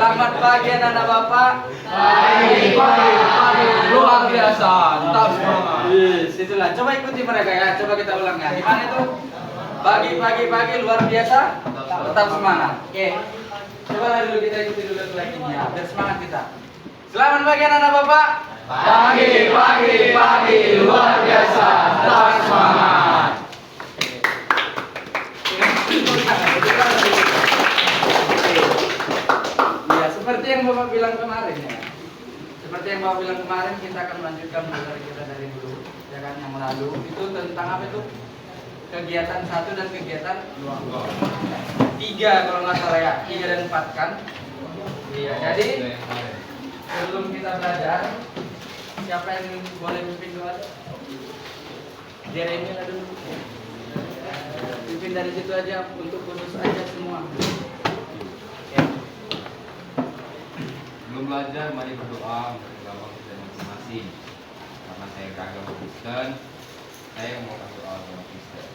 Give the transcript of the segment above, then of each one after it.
Selamat pagi anak-anak Bapak. Pagi. Luar biasa. Tetap semangat. Itulah. Coba ikuti mereka ya. Coba kita ulang ya. Gimana itu? Pagi luar biasa. Tetap semangat. Oke. Coba dulu kita ikuti dulu lagi ya. Biar semangat kita. Selamat pagi anak-anak Bapak. Pagi luar biasa. Tetap semangat. Ya, seperti yang Bapak bilang kemarin ya. Seperti yang Bapak bilang kemarin, kita akan melanjutkan materi kita dari dulu, ya kan, yang lalu. Itu tentang apa itu? Kegiatan 1 dan kegiatan 3 kalau nggak salah ya. 3 dan 4 kan? Iya, jadi sebelum kita belajar, siapa yang boleh pimpin dulu? Jeremy lah dulu. Pimpin dari situ aja untuk khusus aja semua. Belum belajar, mari berdoa untuk agama kita masing-masing. Karena saya agama Kristen, saya mau doa agama Kristen.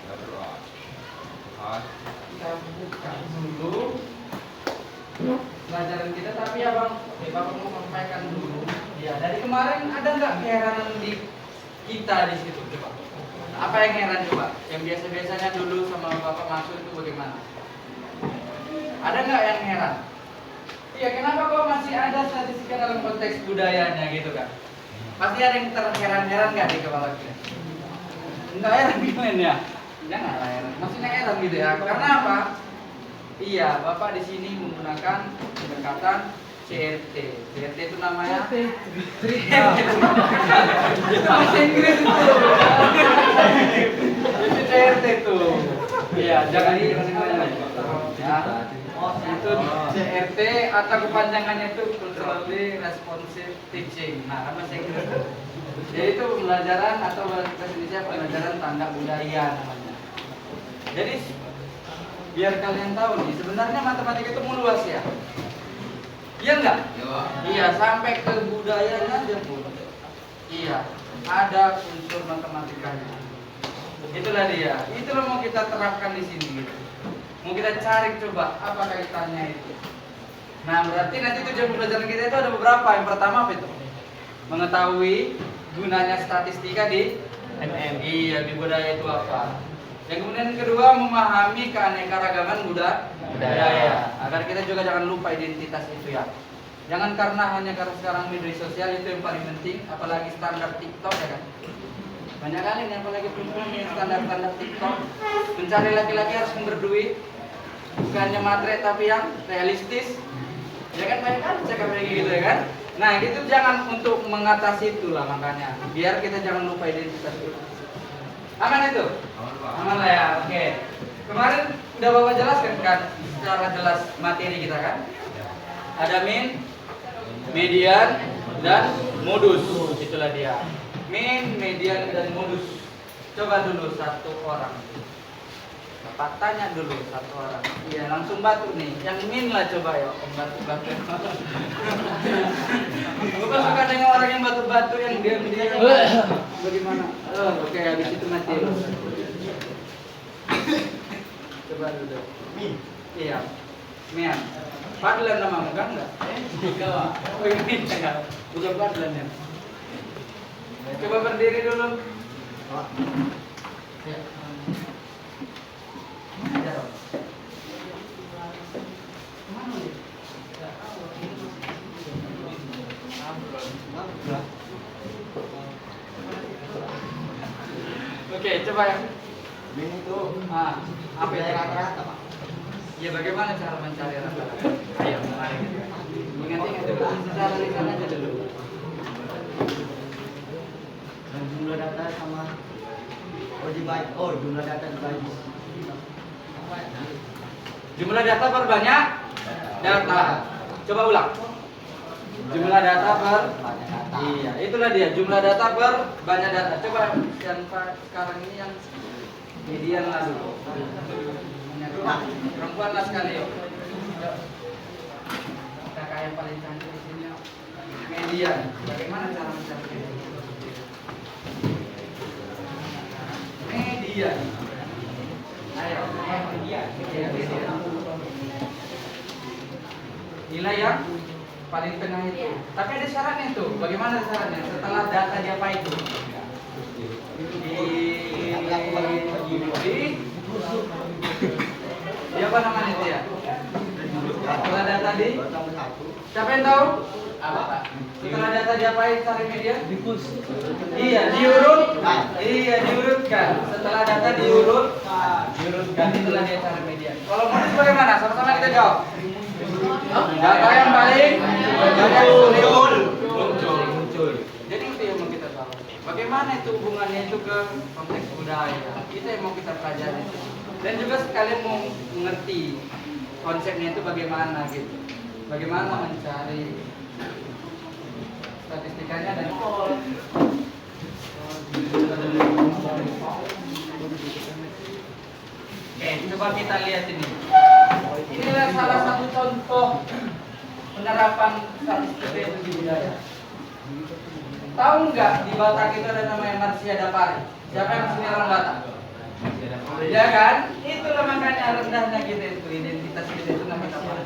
Kita berdoa. Tuhan, Kita buka dulu pelajaran kita, tapi abang, Bapak mau sampaikan dulu. Ya, dari kemarin ada nggak keheranan di kita di situ coba? Apa yang heran coba? Yang biasa-biasanya dulu sama Bapak masuk itu bagaimana? Ada nggak yang heran? Iya, kenapa kok masih ada statistika dalam konteks budayanya gitu kan? Pasti ada yang terheran-heran nggak di kepala kita? Nggak heran gimana ya? Jangan heran, maksudnya heran gitu ya. Karena apa? Iya, Bapak di sini menggunakan pendekatan CRT. CRT itu namanya bahasa Inggris itu. Itu CRT tuh. Iya, jangan ya. Itu CRT atau kepanjangannya itu Culturally Responsive Teaching. Nah, apa sih itu? Yaitu pembelajaran atau bahasa Indonesia pembelajaran tanda budaya namanya. Jadi biar kalian tahu nih, sebenarnya matematika itu meluas ya. Iya enggak? Iya, sampai ke budayanya aja pun. Iya, ada unsur matematikanya. Itulah dia. Itulah mau kita terapkan di sini gitu. Mau kita cari coba apa kaitannya itu. Nah, berarti nanti tujuan pembelajaran kita itu ada beberapa. Yang pertama apa itu? Mengetahui gunanya statistika di Iya, di budaya itu apa. Yang kemudian kedua, memahami keanekaragaman budaya. Agar kita juga jangan lupa identitas itu ya. Jangan karena sekarang media sosial itu yang paling penting, apalagi standar TikTok ya kan. Banyak kali nih apalagi perempuan yang standar TikTok mencari laki-laki harus yang berduit, bukannya matre tapi yang realistis. Ya kan, banyak kan cakap kayak gitu ya kan. Nah, itu jangan untuk mengatasi itulah makanya. Biar kita jangan lupa identitas itu. Aman itu? Aman lah ya, oke. Kemarin udah Bapak jelaskan kan secara jelas materi kita kan? Ada min, median, dan modus. Itulah dia. Min, median, dan modus. Coba dulu satu orang. Bapak tanya dulu satu orang. Iya, langsung batu nih. Yang min lah coba ya, batu-batu. Bapak suka dengan orang yang batu-batu yang diam-diam. Bagaimana? Oh, oke, habis itu mati. Coba dulu. Iya. Mian. Padlan nama bukan enggak? Oh, ini enggak. Bukan Padlan ya. Coba berdiri dulu. Ya. Oke, coba ya. Ini itu Apa itu? rata-rata, Pak. Ya, bagaimana cara mencari rata-rata? Ayo, mari. Ingat-ingat dulu, secara lisan aja dulu. Dan jumlah data sama jumlah data dibagi. Jumlah data per banyak data. Coba ulang. Jumlah data per Banyak data. Iya, itulah dia. Jumlah data per banyak data. Coba yang sekarang ini yang median lah dulu. Perempuan lah sekali yuk. Kakak yang paling cantik di sini yuk. Median. Bagaimana cara mencari median? Ayo, median. nilai yang paling tengah itu. Tapi ada syaratnya tuh. Bagaimana syaratnya? Setelah data di apa itu? Di apa namanya itu ya? Setelah data di siapa yang tahu? Setelah data diapain cari media? Iya, diurutkan. Setelah data diurutkan itulah dia cari media. Kalau modus bagaimana? Sama-sama kita jawab. Data yang paling muncul. Jadi itu yang mau kita tahu. Bagaimana itu hubungannya itu ke konteks budaya? Itu yang mau kita pelajari. Dan juga sekalian mau mengerti konsepnya itu bagaimana gitu. Bagaimana mencari statistikanya dan Oke, coba kita lihat ini. Inilah salah satu contoh penerapan statistik itu di budaya. Tahu nggak di Batak itu ada namanya Marsia Dapari? Siapa yang sini orang Batak? Ya kan? Itulah makanya rendahnya kita itu, identitas kita itu namanya Dapari.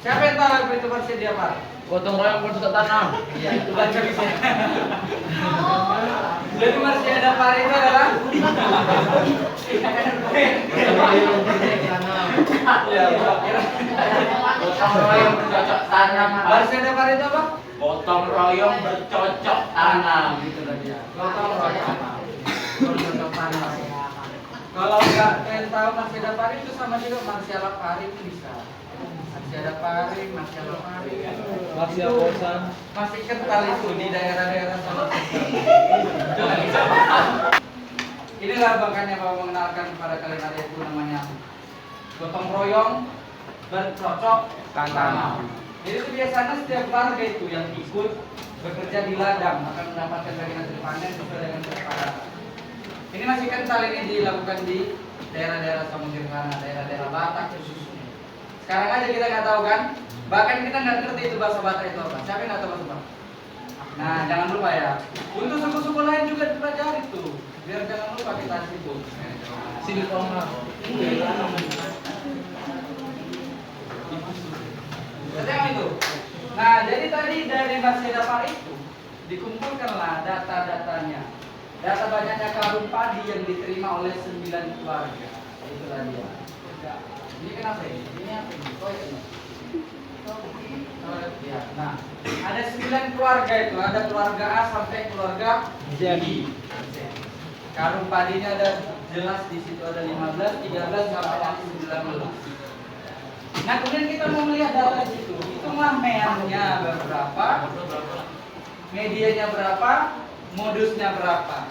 Siapa yang tahu apa itu Marsia Dapari? Gotong royong bersuka tanam. Iya, itu baca bisa. Jadi Marsia Dapari itu adalah Gotong royong bercocok tanam. Marsia Dapari itu apa? Gotong royong bercocok tanam. Gitu tadi ya. Gotong royong. Bercocok tanam. Kalau nggak kalian tahu Marsia Dapari itu sama juga Marsia Lapari itu bisa. Marsia Dapari, Marsia Lapari. Marsia Bosan. Masih kental itu di daerah-daerah Sulawesi. Inilah makanya Bapak mengenalkan kepada kalian ada itu namanya gotong royong bercocok tanam. Jadi itu biasanya setiap warga itu yang ikut bekerja di ladang akan mendapatkan bagian hasil panen sesuai dengan kesepakatan. Ini masih kental, ini dilakukan di daerah-daerah Samosir sana, daerah-daerah Batak khususnya. Sekarang aja kita nggak tahu kan, bahkan kita nggak ngerti itu bahasa Batak itu apa. Siapa yang nggak tahu bahasa Batak? Nah, jangan lupa ya. Untuk suku-suku lain juga dipelajari tuh, biar jangan lupa kita sibuk. Sini koma. Tengok itu. Nah, jadi tadi dari Marsia Dapari itu dikumpulkanlah data-datanya. Data banyaknya karung padi yang diterima oleh 9 keluarga. Itulah dia. Ini kenapa ini? Ini apa ini? Oh ini. Ya. Nah, ada 9 keluarga itu. Ada keluarga A sampai keluarga Z. Karung padinya ada jelas di situ ada 15, 13 sampai nanti 19. Nah, kemudian kita mau melihat data di situ. Itu mernya berapa? Medianya berapa? Modusnya berapa?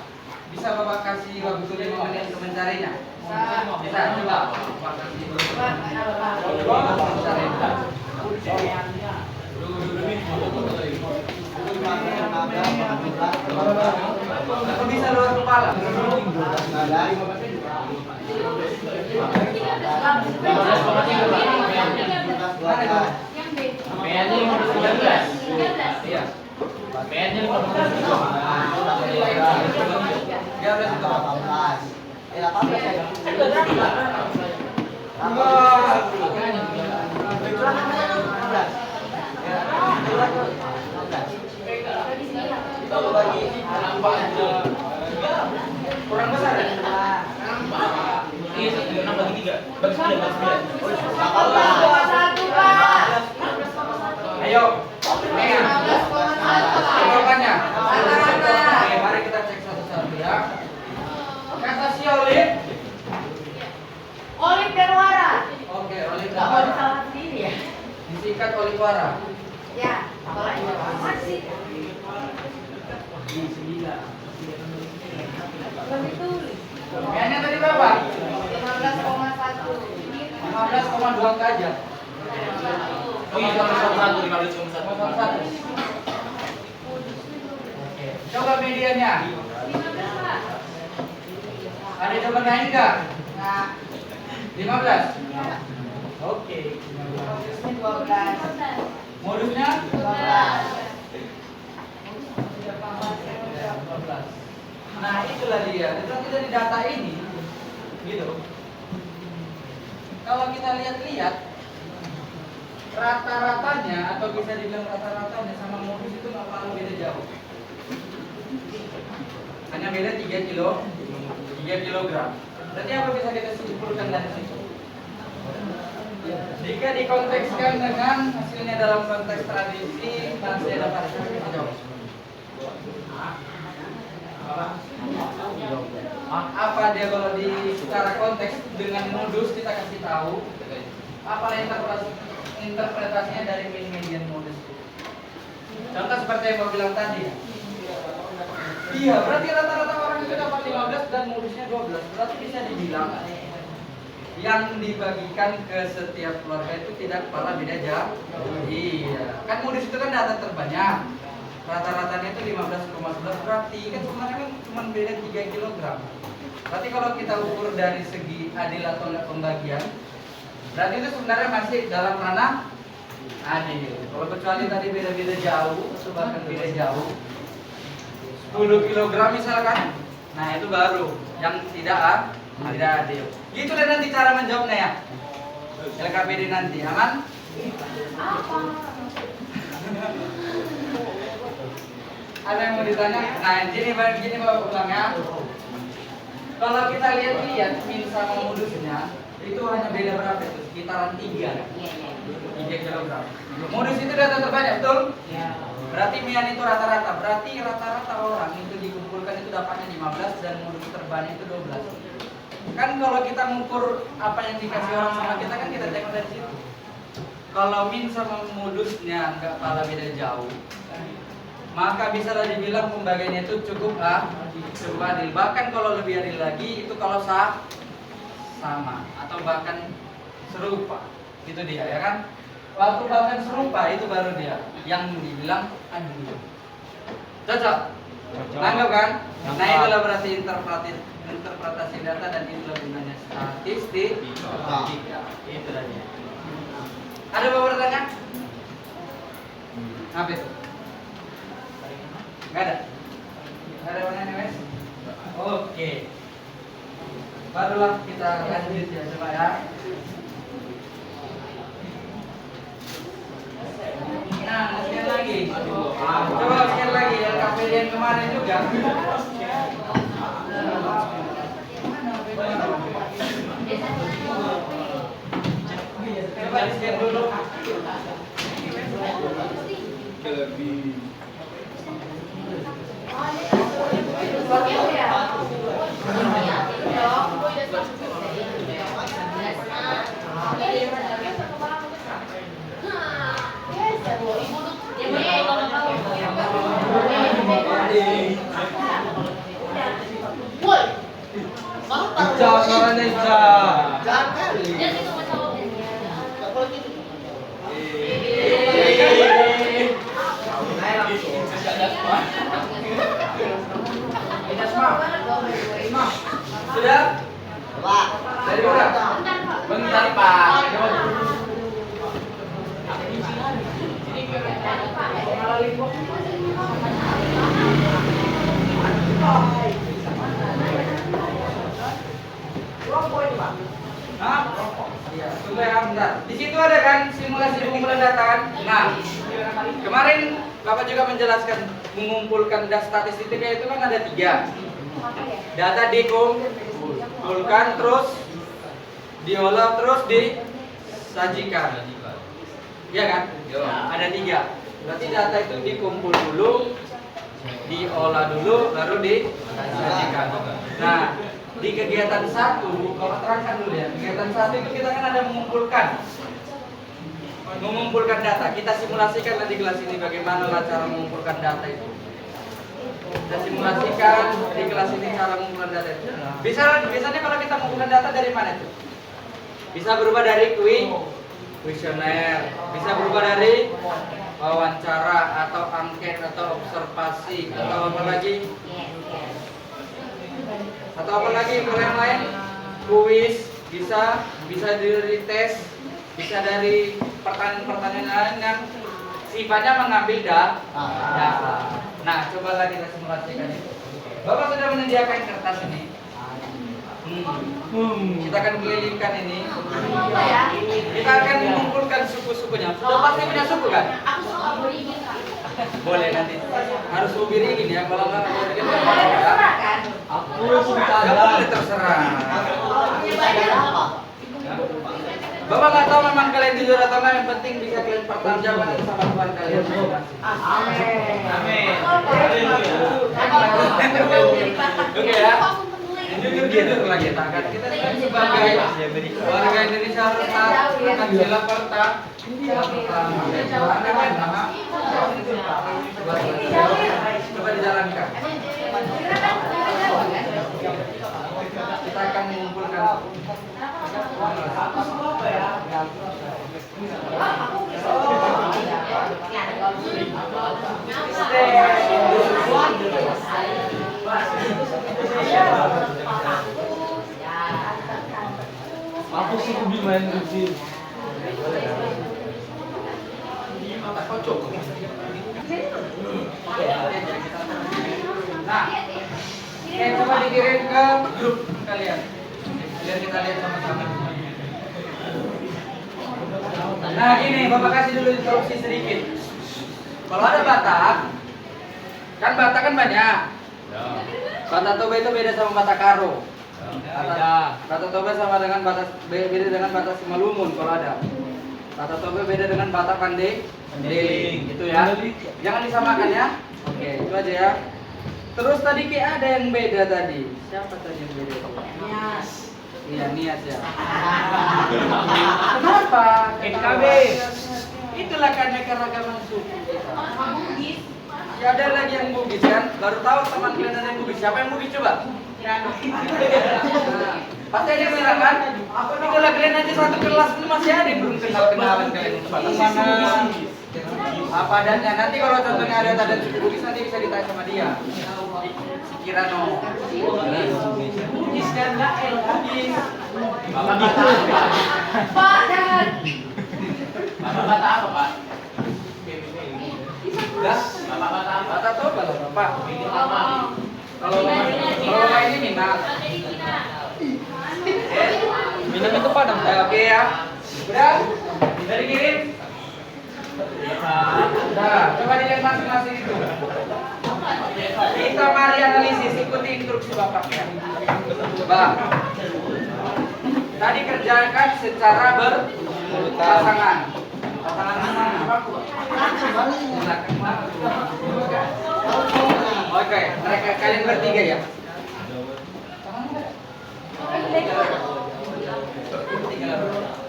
Bisa Bapak kasih waktu 5 menit untuk mencarinya? Bisa, coba Bapak kasih Aku bisa luar kepala. PN-nya 15. Iya. PN-nya 15. Kurang besar ya? Iya, 6 bagi 3. Bagi 9, bagi 9. Ayo. Jawabannya. Oke, mari kita cek satu-satu ya. Kata si Olip. Olip dan Wara. Oke, Olip. Kalau salah sendiri ya? Disingkat Olivara. Ya, kalau ini masih. Belum ditulis. Biayanya tadi berapa? 15,1. 15,2 angka aja. Oh iya, 15,1. Oke. Coba medianya. 15 Pak. Ada jawaban lain enggak? Nah, 15. Oke. modusnya 12. Modusnya 12. 12. Nah, itulah dia. Tetapi dari data ini gitu. Kalau kita lihat-lihat rata-ratanya atau bisa dibilang rata-ratanya sama modus itu nggak terlalu beda jauh. Hanya beda 3 kilogram. Berarti apa bisa kita simpulkan dari situ? Jika dikontekskan dengan hasilnya dalam konteks tradisi, masih ada variasi kita jawab. Apa dia kalau di secara konteks dengan modus kita kasih tahu apa interpretasinya dari mean median modus. Contoh seperti yang mau bilang tadi. Iya, berarti rata-rata orang itu dapat 15 dan modusnya 12. Berarti bisa dibilang yang dibagikan ke setiap keluarga itu tidak kepala beda jauh. Iya, kan modus itu kan data terbanyak. Rata-ratanya itu 15,11, berarti kan sebenarnya kan cuma beda 3 kilogram. Berarti kalau kita ukur dari segi adil atau enggak pembagian, berarti itu sebenarnya masih dalam ranah adil. Kalau kecuali tadi beda-beda jauh atau bahkan beda jauh 10 kilogram misalkan, nah itu baru yang tidak adil. Gitu deh nanti cara menjawabnya ya. LKPD nanti aman? Ada yang mau ditanya? Nah, gini Bapak ulang ya. Kalau kita lihat min sama modusnya itu hanya beda berapa itu? Sekitaran 3 kilogram. Modus itu data terbanyak, betul? Berarti mian itu rata-rata. Berarti rata-rata orang itu dikumpulkan itu dapatnya 15 dan modus terbanyak itu 12. Kan kalau kita mengukur apa yang dikasih orang sama kita kan kita tengok dari situ. Kalau min sama modusnya nggak kalah beda jauh, maka bisa dibilang pembagiannya itu cukup adil. Bahkan kalau lebih adil lagi itu kalau sama atau bahkan serupa. Itu dia ya kan? Waktu bahkan serupa itu baru dia yang dibilang adil. Cocok? Anggap kan? Nah itulah berarti interpretasi data dan itulah gunanya statistik. Itu dia. Ada beberapa pertanyaan? Apa itu? Nggak ada? Nggak ada pertanyaan guys? Oke. Barulah kita lanjut ya coba ya. Nah, sekali lagi. Coba sekali lagi yang KPD yang kemarin juga. Coba di-scan dulu. Jangan Ica. Sudah? Dari mana? Bentar Pak. Hah? Iya, tunggu ya, bentar. Di situ ada kan simulasi pengumpulan data kan? Nah, kemarin Bapak juga menjelaskan mengumpulkan data statistika itu kan ada 3. Data dikumpulkan terus diolah terus disajikan. Iya kan? Ada 3. Berarti data itu dikumpul dulu, diolah dulu, baru disajikan. Nah, di kegiatan 1, kalau terangkan dulu ya. Kegiatan 1 itu kita kan ada mengumpulkan data. Kita simulasikan nanti kelas ini bagaimana cara mengumpulkan data itu. Kita simulasikan di kelas ini cara mengumpulkan data itu. Biasanya kalau kita mengumpulkan data dari mana itu? Bisa berubah dari kuesioner, bisa berubah dari wawancara atau angket atau observasi atau apa lagi? Atau apa lagi yang lain? Kuis, bisa dari tes, bisa dari pertanyaan-pertanyaan yang sifatnya mengambil data. Nah, cobalah kita simulasikan itu. Bapak sudah menyediakan kertas ini. Kita akan kelilingkan ini. Apa ya? Kita akan mengumpulkan suku-sukunya. Sudah pasti punya suku kan? Aku suka beringin, Kak. Boleh nanti. Harus beringin ya. Kalau nggak beringin nggak Boleh apa-apa. terserah kan? Nggak boleh terserah. Punya banyak apa? Bapak nggak tahu memang kalian jujur atau nggak. Yang penting bisa kalian pertanggungjawabkan sama Tuhan kalian. Amin. Oke ya. Jujur lagi kita kan. Kita sebagai warga Indonesia harus akan sila pertama. Coba dijalankan. Kita akan mengumpulkan. Aku sih hobi main musik. Nah, coba dikirim ke grup kalian biar kita lihat sama-sama. Nah gini, Bapak kasih dulu instruksi sedikit. Kalau ada Batak, kan Batak kan banyak. Batak Toba itu beda sama Batak Karo. Batak Toba sama dengan beda dengan Batak Simalungun kalau ada. Batak Toba beda dengan Batak Pandeling. Itu ya. Jangan disamakan ya. Oke, itu aja ya. Terus tadi kayak ada yang beda tadi. Siapa tadi yang beda? Nias. Iya, Nias ya. Kenapa? NKB. Itulah karena keragaman suku kita. Sama Bugis. Ya ada lagi yang Bugis kan? Baru tahu teman kalian ada yang Bugis. Siapa yang Bugis coba? Nah, pasti ada yang bilang kan? Ini kalau kalian aja satu kelas ini masih ada yang belum kenal-kenalan kalian. Mana? Apa adanya? Nanti kalau contohnya ada tanda suku Bugis nanti bisa ditanya sama dia. Si Kirano. Bugis dan Nael Bugis. Pak, jangan. Bapak apa, Pak? Dah, Bapak Toba lah Bapak. Kalau Bapak ini Minang. Minang itu Padang. Oke ya. Udah? Udah dikirim? Nah, coba dilihat masing-masing itu. Kita mari analisis, ikuti instruksi Bapaknya. Bang, tadi kerjakan secara berpasangan. Pasangan mana? Oke, mereka kalian bertiga ya.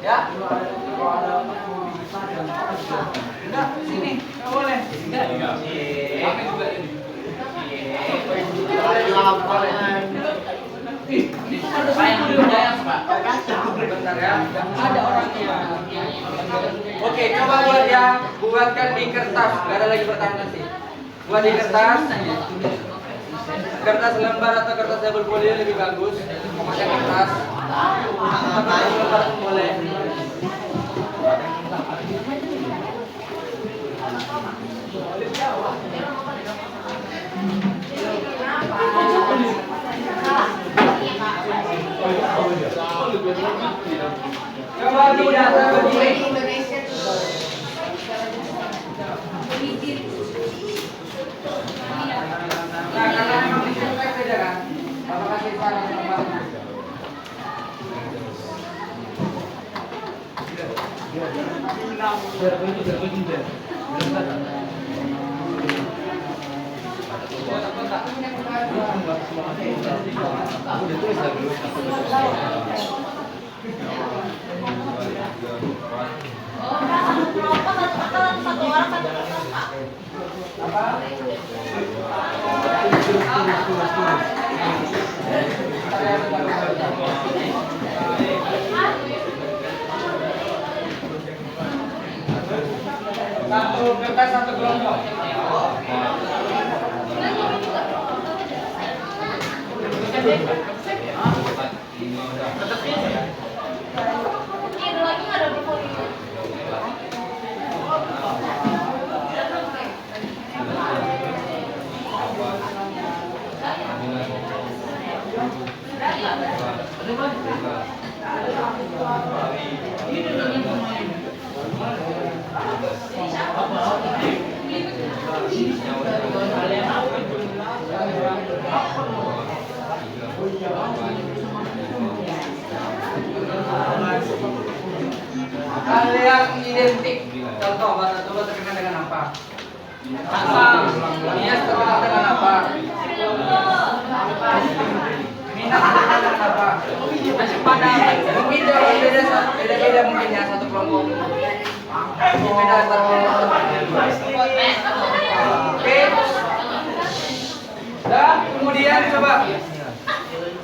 Ya. Enggak, sini. Enggak boleh. Kami juga ini. Bentar ya. Ada orangnya. Oke, coba buatkan di kertas. Gak ada lagi pertanyaan sih. Buat di kertas. Kertas lembar atau kertas double folio lebih bagus. Pokoknya kertas. Kertas lembar boleh. Coba didata begini. Indonesia tuh. Nah, karena memang di sini kan beda kan. Bapak kasih saran tempatnya. Satu orang satu tempat. Satu kertas satu kelompok. Ini lagi nggak ada folio. Contoh bahasa Solo terkenal dengan apa? Nias terkenal dengan apa? Minat terkenal dengan apa? Nasi padang. Mungkin jauh beda mungkin ya satu kelompok. Beda antar kelompok. Oke. Dan kemudian coba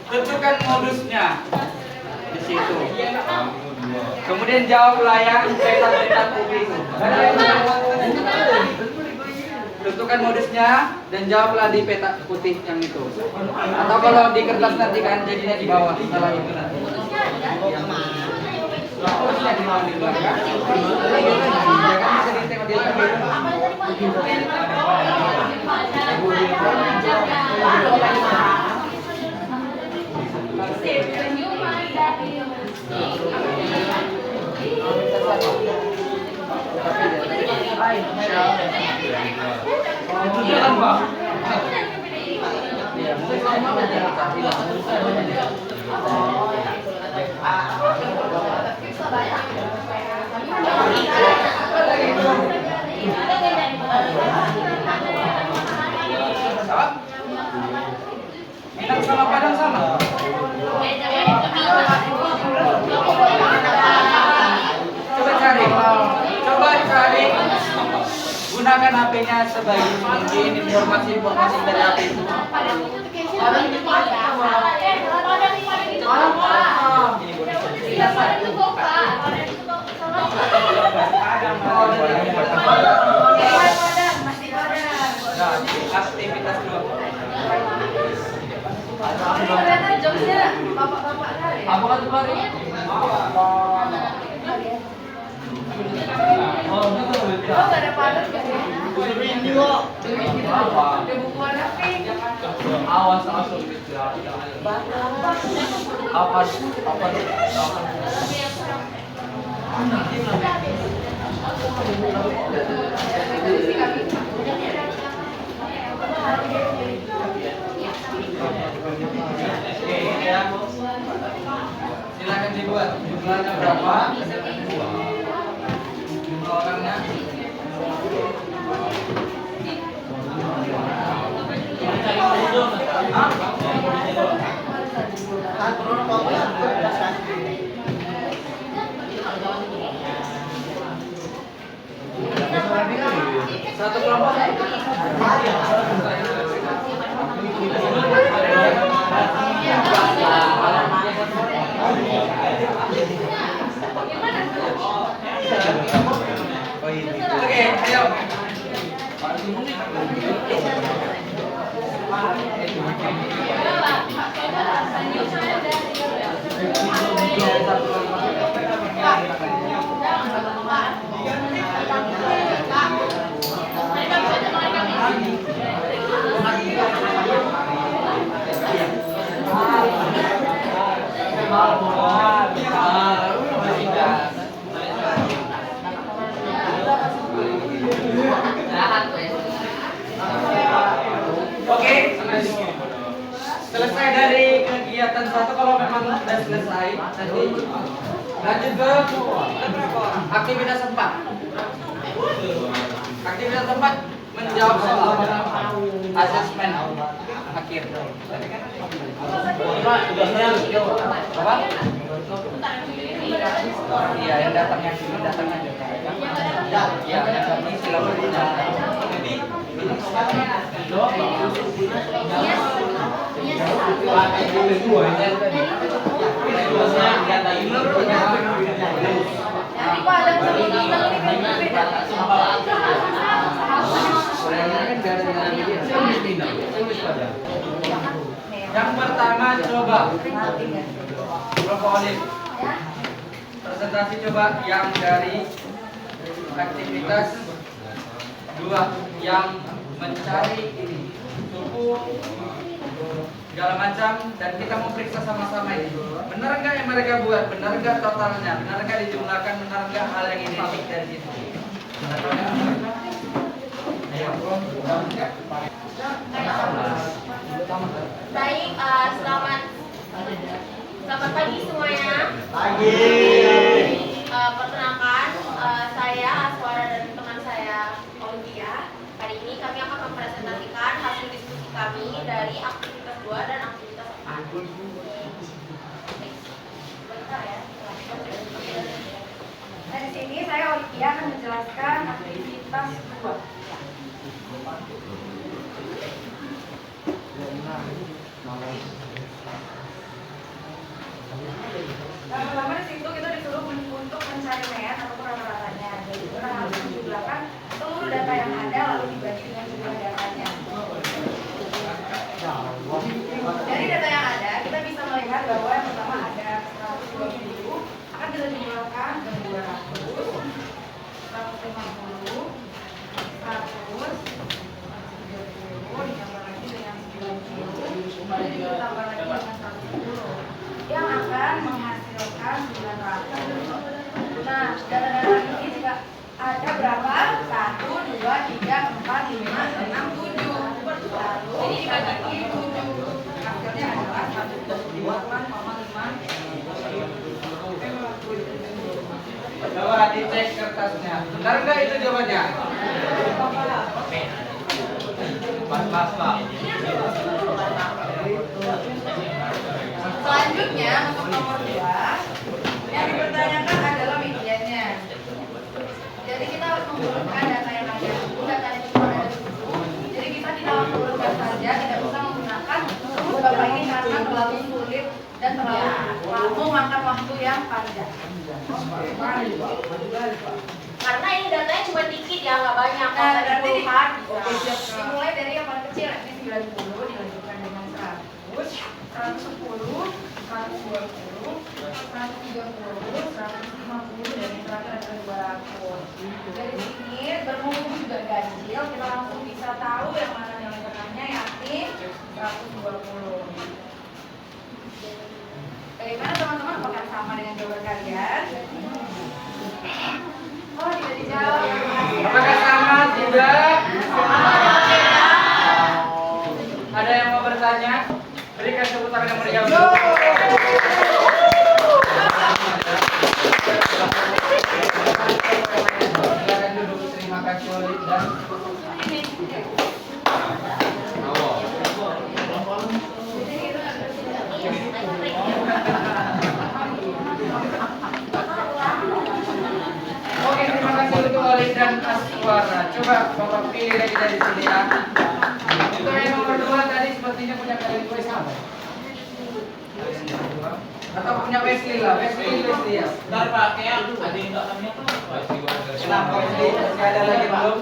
tentukan modusnya di situ. Kemudian jawablah yang peta-peta putih itu. Tentukan modusnya dan jawablah di peta putih yang itu. Atau kalau di kertas nanti kan jadinya di bawah setelah itu nanti. Modusnya di bawah di belakang. Jangan bisa ditengok di belakang. Itu jalan Pak. Iya, minat sama padang sama. Coba cari. Gunakan HP-nya sebaik mungkin informasi-informasi dari HP itu. Nah, aktivitas dua. Apa kan kemarin? Oh, nggak ada padat kan ya? Awas langsung gitu. Apa? Silakan dibuat. Jumlahnya berapa? Jumlah orangnya. Satu kelompok. Oke, ayo. Oke, selesai dari kegiatan satu. Kalau memang sudah selesai, nanti lanjut ke aktivitas 4. Aktivitas 4 menjawab soal asesmen akhir. Apa? Iya, yang datangnya sini datangnya aja. Ya, ini silakan. Yang pertama coba Prof. Presentasi coba yang dari aktivitas 2 yang mencari ini suku segala macam, dan kita mau periksa sama-sama ini benar nggak yang mereka buat, benar nggak totalnya, benar nggak dijumlahkan, benar nggak hal yang identik dari situ. Baik, selamat pagi semuanya. Pagi. Perkenalkan, saya Aswara dari aktivitas 2 dan aktivitas 4. Bentar ya. Nah, di sini saya Olivia akan menjelaskan aktivitas 2. Pertama di situ kita disuruh untuk mencari mean ataupun rata-ratanya. Jadi kita harus menjumlahkan seluruh data yang ada lalu dibagi dengan jumlah datanya. Dari data yang ada, kita bisa melihat bahwa yang pertama ada 120 akan kita jumlahkan dengan 200, 150, 100, 30, ditambah lagi dengan 90, kemudian ditambah lagi dengan 110 yang akan menghasilkan 900. Nah, data-data ini juga ada berapa? 1, 2, 3, 4, 5, 6, 7. Lalu ini dibagi 7. Hasilnya adalah 128,5. Coba dicek kertasnya. Benar nggak itu jawabannya? Pas, Pak. Selanjutnya untuk nomor 2 yang dipertanyakan adalah mediannya. Jadi kita harus mengumpulkan data yang ada. Datanya cuma ada 7. Jadi kita tidak mengumpulkan saja, tidak bisa menggunakan rumus bapak ini karena terlalu sulit dan terlalu memakan waktu yang panjang. Karena ini datanya cuma dikit ya, nggak banyak. Nah, Kalau berarti dikumpulkan, dimulai dari yang paling kecil, ini 90 dilanjutkan dengan 100, 110, 120, 130, 150, dan yang terakhir ada 200. Dari sini berhubung juga ganjil, kita langsung bisa tahu yang mana nilai tengahnya, yakni 120. Bagaimana teman-teman? Apakah sama dengan jawaban kalian? Oh, tidak dijawab. Apakah sama? Tidak. Ada yang mau bertanya? Berikan tepuk tangan yang meriah. Silakan duduk. Terima kasih Oleh dan Oke, terima kasih untuk Oleh dan Aswara. Coba Bapak pilih lagi dari sini ya. Untuk yang nomor 2 tadi sepertinya punya kalian tulis sama. Atau punya Wesley lah, Wesley ya. Bentar Pak, kayak ada yang nggak kami apa? Kenapa Wesley? Masih ada lagi belum?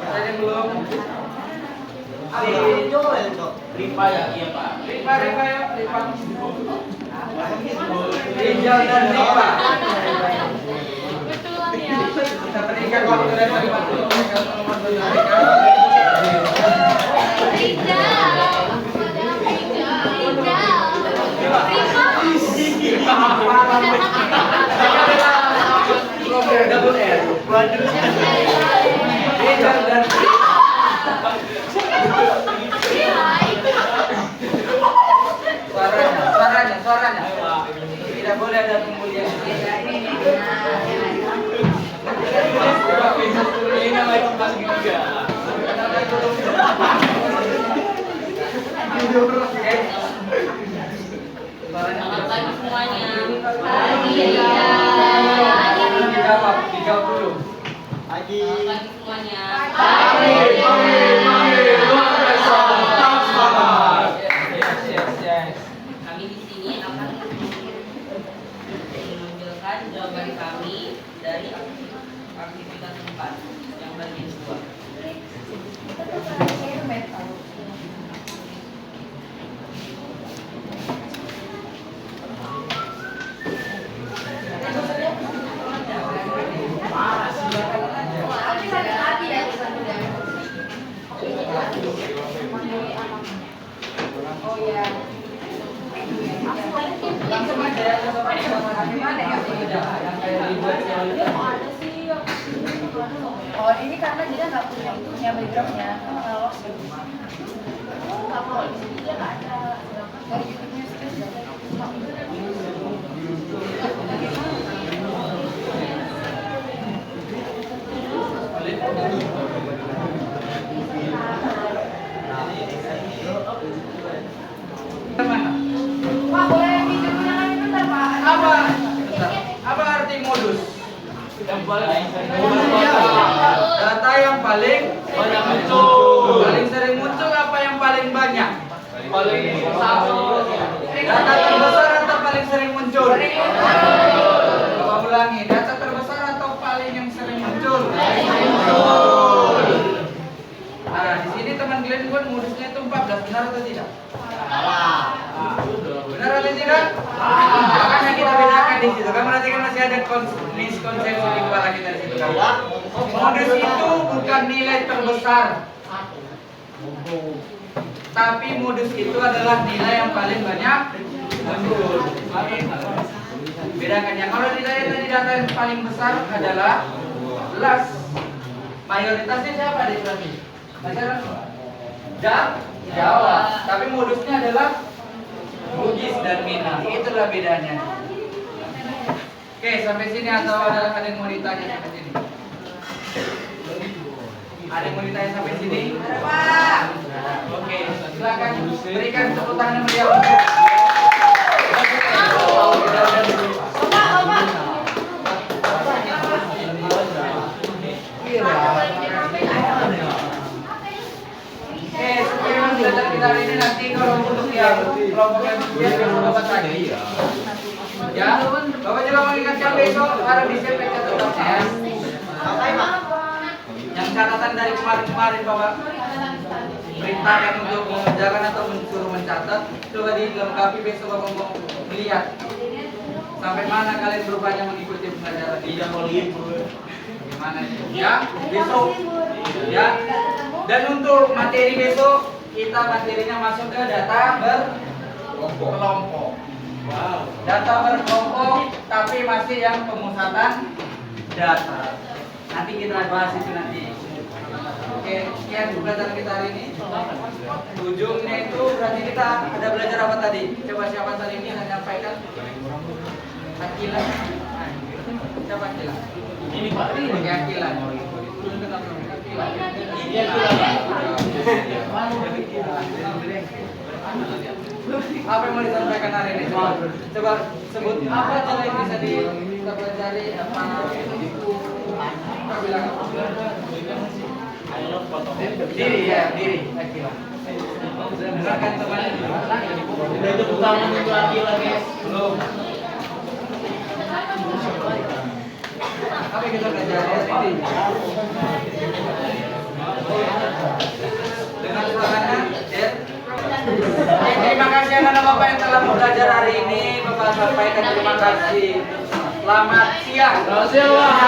Ada yang belum? Ripa ya, iya Pak. Ripa ya, Ripa. Rizal dan Ripa. betulan ya. Kita berikan waktu dari 40 menit untuk memperbaiki. Double R. Rizal dan suaranya. Tidak boleh ada kemudian. Ini namanya pas juga. Selamat pagi semuanya. Dijawab 30. Selamat pagi semuanya. Yes. Kami di sini akan menunjukkan jawaban kami dari aktivitas 4 yang bagian 2. Oh ya. Langsung aja ya. Gimana ya? Oh ini karena dia nggak punya backgroundnya, kalau nggak mau di sini dia nggak ada. Dari YouTube-nya Data yang paling Banyak muncul. paling sering muncul apa yang paling banyak? Paling satu. Data terbesar atau paling sering muncul? Coba ulangi, data terbesar atau paling yang sering muncul? Nah, di sini teman Glenn pun modusnya itu 14, benar atau tidak? Benar atau tidak? Makanya kita bedakan di situ. Kan berarti kan masih ada miskonsepsi di kepala kita di situ kan? Modus itu bukan nilai terbesar, tapi modus itu adalah nilai yang paling banyak muncul. Bedakan ya. Kalau nilai tadi data yang paling besar adalah las. Mayoritasnya siapa di berarti? Jawa. Tapi modusnya adalah Bugis dan Minang. Itulah bedanya. Oke, sampai sini atau ada yang mau ditanya sampai sini? Ada yang mau ditanya sampai sini? Ada Pak. Oke, silakan berikan tepuk tangan yang meriah. Oke, sekian belajar kita hari ini. Nanti kalau untuk yang kelompok yang biasa Bapak tadi, ya, Bapak juga mengingatkan besok harus di-save catatannya. Yang catatan dari kemarin-kemarin Bapak perintahkan untuk mengerjakan atau mensuruh mencatat, coba dilengkapi besok Bapak mau melihat sampai mana kalian berupaya mengikuti pelajaran ini. Gimana itu? Ya, besok. Ya. Dan untuk materi besok kita materinya masuk ke data berkelompok. Data berkelompok tapi masih yang pemusatan data. Nanti kita bahas itu nanti. Oke, sekian pelajaran kita hari ini. Ujungnya itu berarti kita ada belajar apa tadi? Coba siapa tadi ini menyampaikan? Akila. Siapa Akila? Ini Pak. Oke, Akila. Apa yang mau disampaikan hari ini? Coba sebut apa aja yang bisa kita pelajari apa bilang diri ya diri Akila. Dengarkan teman. Udah itu pertama itu Akila guys. Belum. Apa yang kita pelajari ini? Dengan tangannya, ya. Terima kasih anak bapak yang telah belajar hari ini. Bapak sampaikan terima kasih. Selamat siang. Siang.